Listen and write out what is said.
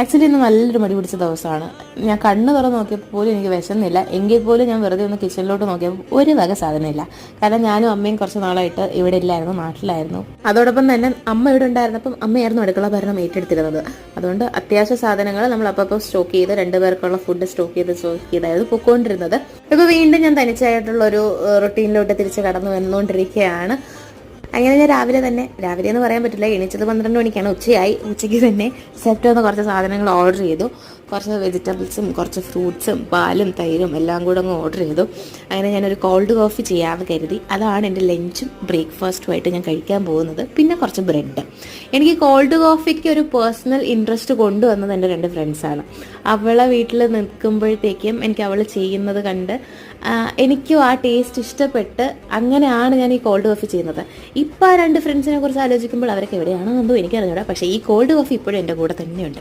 Actually ഇന്ന് നല്ലൊരു മടി പിടിച്ച ദിവസമാണ്. ഞാൻ കണ്ണ് തുറന്ന് നോക്കിയപ്പോൾ പോലും എനിക്ക് വിശന്നില്ല. എങ്കിൽ പോലും ഞാൻ വെറുതെ ഒന്ന് കിച്ചണിലോട്ട് നോക്കിയപ്പോൾ ഒരു വക സാധനമില്ല. കാരണം ഞാനും അമ്മയും കുറച്ച് നാളായിട്ട് ഇവിടെ ഇല്ലായിരുന്നു, നാട്ടിലായിരുന്നു. അതോടൊപ്പം തന്നെ അമ്മ ഇവിടെ ഉണ്ടായിരുന്നപ്പം അമ്മയായിരുന്നു അടുക്കള ഭരണം ഏറ്റെടുത്തിരുന്നത്. അതുകൊണ്ട് അത്യാവശ്യ സാധനങ്ങൾ നമ്മൾ അപ്പോൾ സ്റ്റോക്ക് ചെയ്ത് 2 പേർക്കുള്ള ഫുഡ് സ്റ്റോക്ക് ചെയ്തായിരുന്നു പൊയ്ക്കൊണ്ടിരുന്നത്. ഇപ്പോൾ വീണ്ടും ഞാൻ തനിച്ചായിട്ടുള്ള ഒരു റൊട്ടീനിലോട്ട് തിരിച്ച് കടന്നു വന്നുകൊണ്ടിരിക്കുകയാണ്. അങ്ങനെ ഞാൻ രാവിലെ എന്ന് പറയാൻ പറ്റില്ല, എണീച്ചത് 12 മണിക്കാണ്. ഉച്ചയ്ക്ക് തന്നെ സെപ്റ്റോന്ന് കുറച്ച് സാധനങ്ങൾ ഓർഡർ ചെയ്തു. കുറച്ച് വെജിറ്റബിൾസും കുറച്ച് ഫ്രൂട്ട്സും പാലും തൈരും എല്ലാം കൂടെ അങ്ങ് ഓർഡർ ചെയ്തു. അങ്ങനെ ഞാനൊരു കോൾഡ് കോഫി ചെയ്യാമെന്ന് കരുതി. അതാണ് എൻ്റെ ലഞ്ചും ബ്രേക്ക്ഫാസ്റ്റുമായിട്ട് ഞാൻ കഴിക്കാൻ പോകുന്നത്. പിന്നെ കുറച്ച് ബ്രെഡ്. എനിക്ക് കോൾഡ് കോഫിക്ക് ഒരു പേഴ്സണൽ ഇൻട്രസ്റ്റ് കൊണ്ടുവന്നത് എൻ്റെ 2 ഫ്രണ്ട്സാണ്. അവളെ വീട്ടിൽ നിൽക്കുമ്പോഴത്തേക്കും എനിക്ക് അവൾ ചെയ്യുന്നത് കണ്ട് എനിക്കും ആ ടേസ്റ്റ് ഇഷ്ടപ്പെട്ട് അങ്ങനെയാണ് ഞാൻ ഈ കോൾഡ് കോഫി ചെയ്യുന്നത്. ഇപ്പം ആ 2 ഫ്രണ്ട്സിനെ കുറിച്ച് ആലോചിക്കുമ്പോൾ അവരൊക്കെ എവിടെയാണോ എന്തോ എനിക്കറിഞ്ഞൂടാ. പക്ഷേ ഈ കോൾഡ് കോഫി ഇപ്പോഴും എൻ്റെ കൂടെ തന്നെയുണ്ട്.